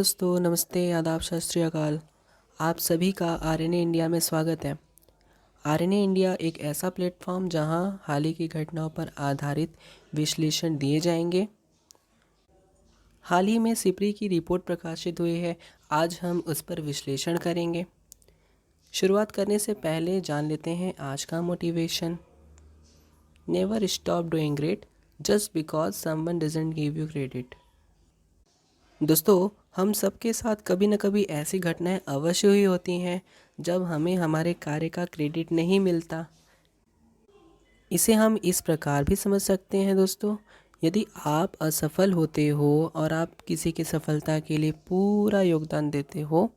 दोस्तों, नमस्ते, आदाब, सत श्री अकाल। आप सभी का आरएनए इंडिया में स्वागत है। आरएनए इंडिया एक ऐसा प्लेटफॉर्म जहां हाल ही की घटनाओं पर आधारित विश्लेषण दिए जाएंगे। हाल ही में सिपरी की रिपोर्ट प्रकाशित हुई है, आज हम उस पर विश्लेषण करेंगे। शुरुआत करने से पहले जान लेते हैं आज का motivation. Never stop doing great just because someone doesn't give you credit. दोस्तों, हम सबके साथ कभी न कभी ऐसी घटनाएं अवश्य हुई होती हैं जब हमें हमारे कार्य का क्रेडिट नहीं मिलता। इसे हम इस प्रकार भी समझ सकते हैं दोस्तों, यदि आप असफल होते हो और आप किसी की सफलता के लिए पूरा योगदान देते हो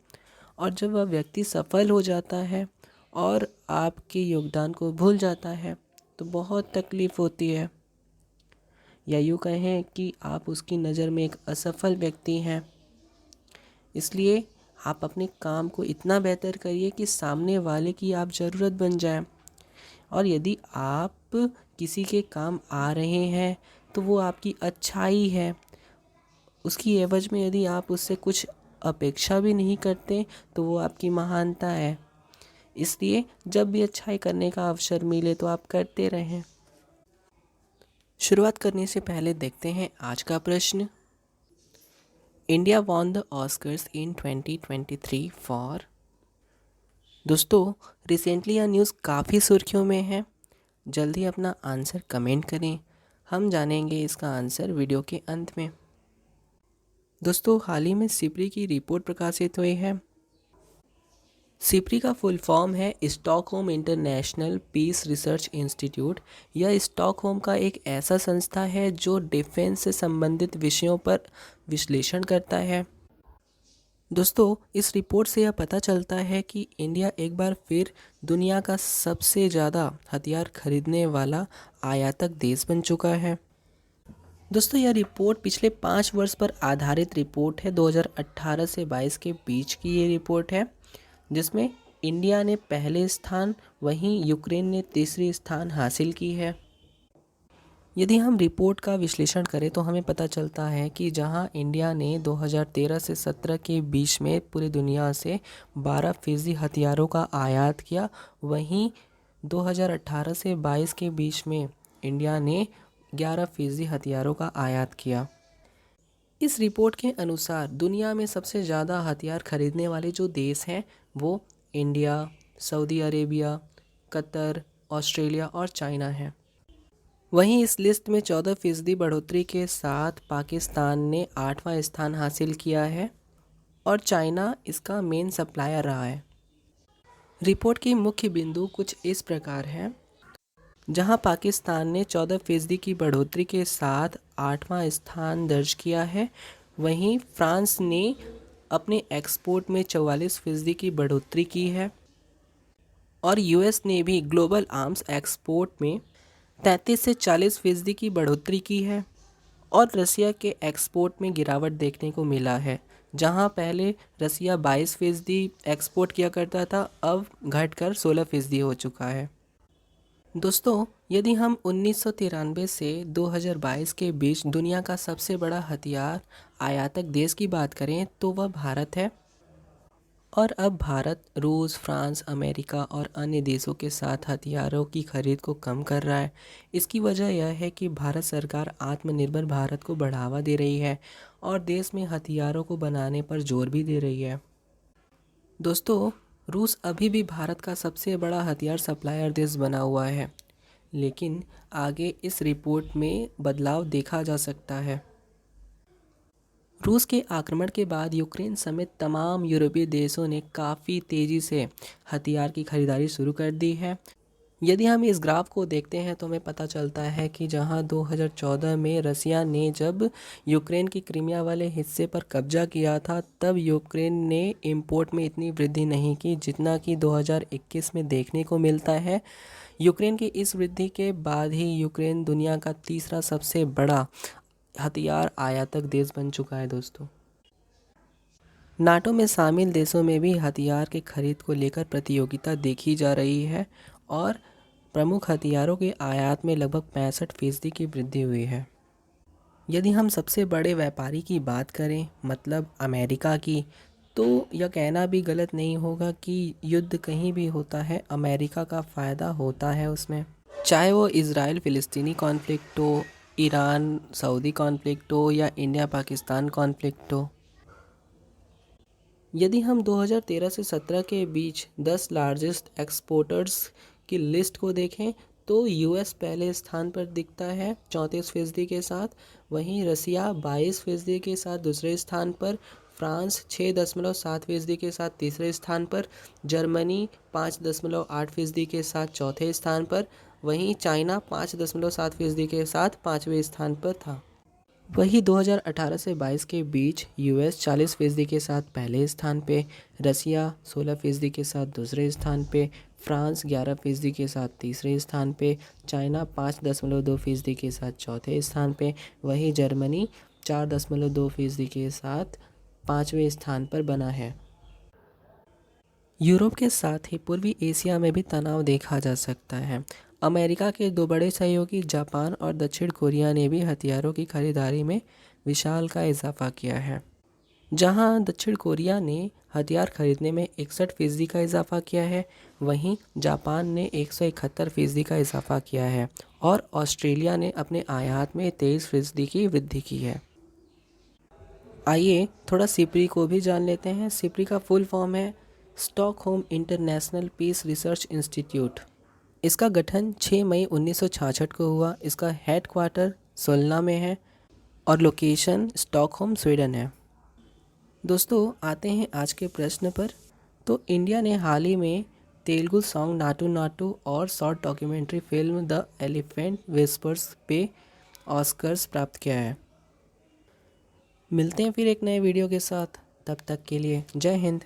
और जब वह व्यक्ति सफल हो जाता है और आपके योगदान को भूल जाता है तो बहुत तकलीफ़ होती है, या यूँ कहें कि आप उसकी नज़र में एक असफल व्यक्ति हैं। इसलिए आप अपने काम को इतना बेहतर करिए कि सामने वाले की आप ज़रूरत बन जाए। और यदि आप किसी के काम आ रहे हैं तो वो आपकी अच्छाई है, उसकी एवज में यदि आप उससे कुछ अपेक्षा भी नहीं करते तो वो आपकी महानता है। इसलिए जब भी अच्छाई करने का अवसर मिले तो आप करते रहें। शुरुआत करने से पहले देखते हैं आज का प्रश्न। India won the Oscars in 2023 for. दोस्तों, रिसेंटली यह न्यूज़ काफ़ी सुर्खियों में है। जल्दी अपना आंसर कमेंट करें, हम जानेंगे इसका आंसर वीडियो के अंत में। दोस्तों, हाल ही में सिपरी की रिपोर्ट प्रकाशित हुई है। सिपरी का फुल फॉर्म है Stockholm International Peace Research Institute. यह स्टॉकहोम का एक ऐसा संस्था है जो डिफेंस से संबंधित विषयों पर विश्लेषण करता है। दोस्तों, इस रिपोर्ट से यह पता चलता है कि इंडिया एक बार फिर दुनिया का सबसे ज़्यादा हथियार खरीदने वाला आयातक देश बन चुका है। दोस्तों, यह रिपोर्ट पिछले 5 वर्ष पर आधारित रिपोर्ट है। 2018 से 22 के बीच की ये रिपोर्ट है, जिसमें इंडिया ने पहले स्थान, वहीं यूक्रेन ने तीसरी स्थान हासिल की है। यदि हम रिपोर्ट का विश्लेषण करें तो हमें पता चलता है कि जहां इंडिया ने 2013 से 17 के बीच में पूरी दुनिया से 12% हथियारों का आयात किया, वहीं 2018 से 22 के बीच में इंडिया ने 11% हथियारों का आयात किया। इस रिपोर्ट के अनुसार दुनिया में सबसे ज़्यादा हथियार खरीदने वाले जो देश हैं वो India, Saudi Arabia, Qatar, Australia और चाइना है। वहीं इस लिस्ट में 14% बढ़ोतरी के साथ पाकिस्तान ने 8वां स्थान हासिल किया है और चाइना इसका मेन सप्लायर रहा है। रिपोर्ट की मुख्य बिंदु कुछ इस प्रकार है। जहां पाकिस्तान ने 14% की बढ़ोतरी के साथ 8वां स्थान दर्ज किया है, वहीं फ्रांस ने अपने एक्सपोर्ट में 44% की बढ़ोतरी की है और यूएस ने भी ग्लोबल आर्म्स एक्सपोर्ट में 33 से 40% की बढ़ोतरी की है। और रसिया के एक्सपोर्ट में गिरावट देखने को मिला है। जहां पहले रसिया 22% एक्सपोर्ट किया करता था, अब घटकर 16% हो चुका है। दोस्तों, यदि हम 1993 से 2022 के बीच दुनिया का सबसे बड़ा हथियार आयातक देश की बात करें तो वह भारत है। और अब भारत रूस, फ्रांस, अमेरिका और अन्य देशों के साथ हथियारों की खरीद को कम कर रहा है। इसकी वजह यह है कि भारत सरकार आत्मनिर्भर भारत को बढ़ावा दे रही है और देश में हथियारों को बनाने पर जोर भी दे रही है। दोस्तों, रूस अभी भी भारत का सबसे बड़ा हथियार सप्लायर देश बना हुआ है, लेकिन आगे इस रिपोर्ट में बदलाव देखा जा सकता है। रूस के आक्रमण के बाद यूक्रेन समेत तमाम यूरोपीय देशों ने काफ़ी तेज़ी से हथियार की खरीदारी शुरू कर दी है। यदि हम इस ग्राफ को देखते हैं तो हमें पता चलता है कि जहां 2014 में रसिया ने जब यूक्रेन की क्रीमिया वाले हिस्से पर कब्जा किया था, तब यूक्रेन ने इंपोर्ट में इतनी वृद्धि नहीं की जितना कि 2021 में देखने को मिलता है। यूक्रेन की इस वृद्धि के बाद ही यूक्रेन दुनिया का तीसरा सबसे बड़ा हथियार आयातक देश बन चुका है। दोस्तों, नाटो में शामिल देशों में भी हथियार के खरीद को लेकर प्रतियोगिता देखी जा रही है और प्रमुख हथियारों के आयात में लगभग 65% की वृद्धि हुई है। यदि हम सबसे बड़े व्यापारी की बात करें मतलब अमेरिका की, तो यह कहना भी गलत नहीं होगा कि युद्ध कहीं भी होता है अमेरिका का फ़ायदा होता है उसमें। चाहे वो इज़राइल फ़िलिस्तीनी कॉन्फ्लिक्ट हो, ईरान सऊदी कॉन्फ्लिक्ट हो या इंडिया पाकिस्तान कॉन्फ्लिक्ट हो। यदि हम 2013 से 17 के बीच 10 लार्जेस्ट एक्सपोर्टर्स की लिस्ट को देखें तो यूएस पहले स्थान पर दिखता है 34% के साथ। वहीं रसिया 22% के साथ दूसरे स्थान पर, फ्रांस 6.7% के साथ तीसरे स्थान पर, जर्मनी 5.8% के साथ चौथे स्थान पर, वहीं चाइना 5.7% के साथ पाँचवें स्थान पर था। वही 2018 से 22 के बीच यूएस 40% के साथ पहले स्थान पे, रसिया 16% के साथ दूसरे स्थान पे, फ्रांस 11% के साथ तीसरे स्थान पे, चाइना 5.2% के साथ चौथे स्थान पे, वही जर्मनी 4.2% के साथ पाँचवें स्थान पर बना है। यूरोप के साथ ही पूर्वी एशिया में भी तनाव देखा जा सकता है। अमेरिका के दो बड़े सहयोगी जापान और दक्षिण कोरिया ने भी हथियारों की खरीदारी में विशाल का इजाफा किया है। जहां दक्षिण कोरिया ने हथियार खरीदने में 61% का इजाफा किया है, वहीं जापान ने 171% का इजाफा किया है और ऑस्ट्रेलिया ने अपने आयात में 23% की वृद्धि की है। आइए थोड़ा सिप्री को भी जान लेते हैं। सिप्री का फुल फॉर्म है Stockholm International Peace Research Institute. इसका गठन 6 मई 1966 को हुआ। इसका हेड क्वार्टर सोलना में है और लोकेशन स्टॉकहोम स्वीडन है। दोस्तों आते हैं आज के प्रश्न पर। तो इंडिया ने हाल ही में तेलुगु सॉन्ग नाटू नाटू और short documentary film the elephant whispers पे ऑस्कर्स प्राप्त किया है। मिलते हैं फिर एक नए वीडियो के साथ, तब तक के लिए जय हिंद।